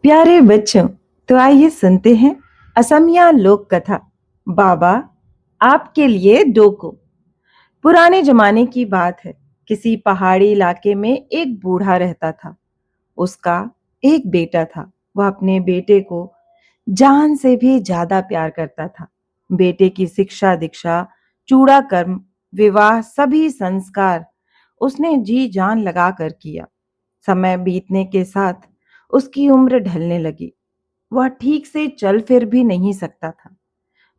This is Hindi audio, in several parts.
प्यारे बच्चों, तो आइए सुनते हैं असमिया लोक कथा बाबा आपके लिए डोको। पुराने जमाने की बात है। किसी पहाड़ी इलाके में एक बूढ़ा रहता था। उसका एक बेटा था। वह अपने बेटे को जान से भी ज्यादा प्यार करता था। बेटे की शिक्षा दीक्षा, चूड़ा कर्म, विवाह, सभी संस्कार उसने जी जान लगा कर किया। समय बीतने के साथ उसकी उम्र ढलने लगी। वह ठीक से चल फिर भी नहीं सकता था।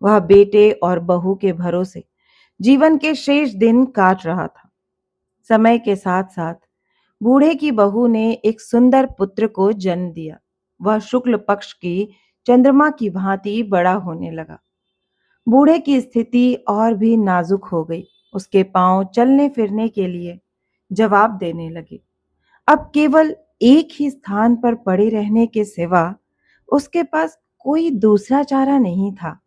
वह बेटे और बहू के भरोसे जीवन के शेष दिन काट रहा था। समय के साथ साथ बूढ़े की बहू ने एक सुंदर पुत्र को जन्म दिया। वह शुक्ल पक्ष की चंद्रमा की भांति बड़ा होने लगा। बूढ़े की स्थिति और भी नाजुक हो गई। उसके पांव चलने फिरने के लिए जवाब देने लगे। अब केवल एक ही स्थान पर पड़े रहने के सिवा उसके पास कोई दूसरा चारा नहीं था।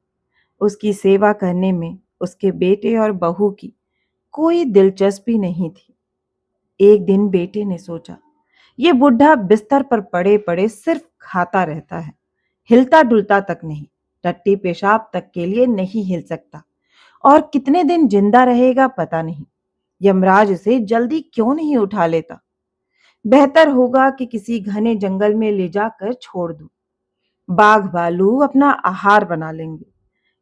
उसकी सेवा करने में उसके बेटे और बहू की कोई दिलचस्पी नहीं थी। एक दिन बेटे ने सोचा, ये बुढ़ा बिस्तर पर पड़े पड़े सिर्फ खाता रहता है, हिलता डुलता तक नहीं, टट्टी पेशाब तक के लिए नहीं हिल सकता, और कितने दिन जिंदा रहेगा पता नहीं। यमराज उसे जल्दी क्यों नहीं उठा लेता? बेहतर होगा कि किसी घने जंगल में ले जाकर छोड़ दूं। बाघ भालू अपना आहार बना लेंगे।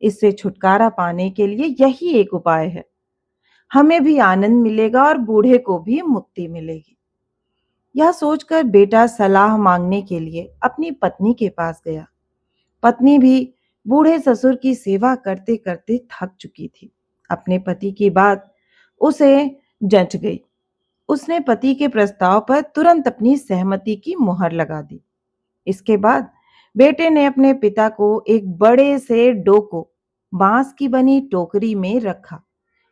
इससे छुटकारा पाने के लिए यही एक उपाय है। हमें भी आनंद मिलेगा और बूढ़े को भी मुक्ति मिलेगी। यह सोचकर बेटा सलाह मांगने के लिए अपनी पत्नी के पास गया। पत्नी भी बूढ़े ससुर की सेवा करते करते थक चुकी थी। अपने पति की बात उसे जंच गई। उसने पति के प्रस्ताव पर तुरंत अपनी सहमति की मुहर लगा दी। इसके बाद बेटे ने अपने पिता को एक बड़े से डोको, बांस की बनी टोकरी में रखा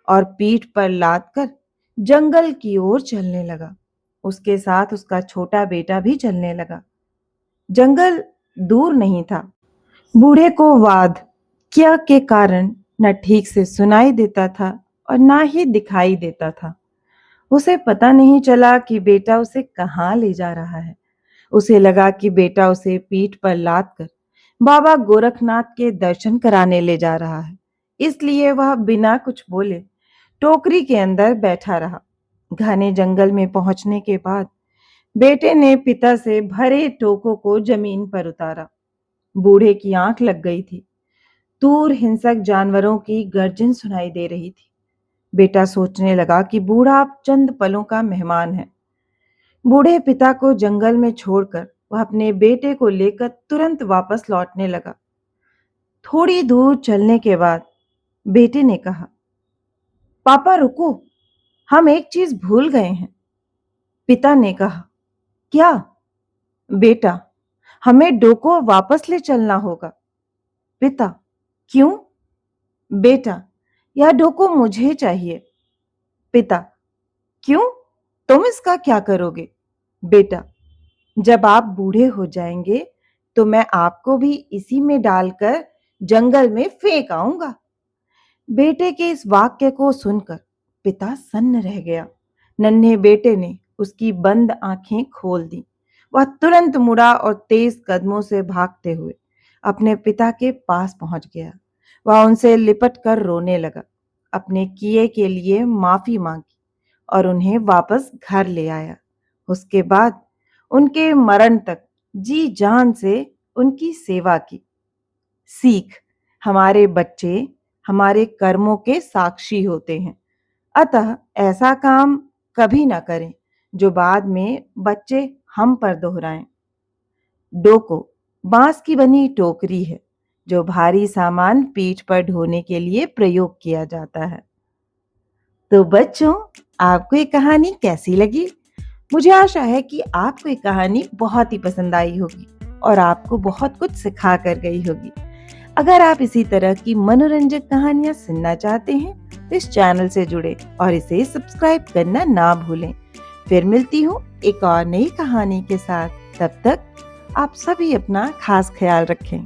और पीठ पर लाद कर जंगल की ओर चलने लगा। उसके साथ उसका छोटा बेटा भी चलने लगा। जंगल दूर नहीं था। बूढ़े को वाद क्या के कारण न ठीक से सुनाई देता था और ना ही दिखाई देता था। उसे पता नहीं चला कि बेटा उसे कहाँ ले जा रहा है। उसे लगा कि बेटा उसे पीठ पर लाद कर बाबा गोरखनाथ के दर्शन कराने ले जा रहा है। इसलिए वह बिना कुछ बोले टोकरी के अंदर बैठा रहा। घने जंगल में पहुंचने के बाद बेटे ने पिता से भरे टोकों को जमीन पर उतारा। बूढ़े की आंख लग गई थी। दूर हिंसक जानवरों की गर्जन सुनाई दे रही थी। बेटा सोचने लगा कि बूढ़ा अब चंद पलों का मेहमान है। बूढ़े पिता को जंगल में छोड़कर वह अपने बेटे को लेकर तुरंत वापस लौटने लगा। थोड़ी दूर चलने के बाद बेटे ने कहा, पापा रुको, हम एक चीज भूल गए हैं। पिता ने कहा, क्या? बेटा, हमें डोको वापस ले चलना होगा। पिता, क्यों? बेटा, यह डोको मुझे चाहिए। पिता, क्यों? तुम इसका क्या करोगे? बेटा, जब आप बूढ़े हो जाएंगे तो मैं आपको भी इसी में डालकर जंगल में फेंक आऊंगा। बेटे के इस वाक्य को सुनकर पिता सन्न रह गया। नन्हे बेटे ने उसकी बंद आंखें खोल दी। वह तुरंत मुड़ा और तेज कदमों से भागते हुए अपने पिता के पास पहुंच गया। वह उनसे लिपट कर रोने लगा, अपने किए के लिए माफी मांगी और उन्हें वापस घर ले आया। उसके बाद उनके मरण तक जी जान से उनकी सेवा की। सीख, हमारे बच्चे हमारे कर्मों के साक्षी होते हैं। अतः ऐसा काम कभी ना करें जो बाद में बच्चे हम पर दोहराएं। डोको बांस की बनी टोकरी है जो भारी सामान पीठ पर ढोने के लिए प्रयोग किया जाता है। तो बच्चों, आपको ये कहानी कैसी लगी? मुझे आशा है कि आपको ये कहानी बहुत ही पसंद आई होगी और आपको बहुत कुछ सिखा कर गई होगी। अगर आप इसी तरह की मनोरंजक कहानियां सुनना चाहते हैं तो इस चैनल से जुड़े और इसे सब्सक्राइब करना ना भूलें। फिर मिलती हूँ एक और नई कहानी के साथ। तब तक आप सभी अपना खास ख्याल रखें।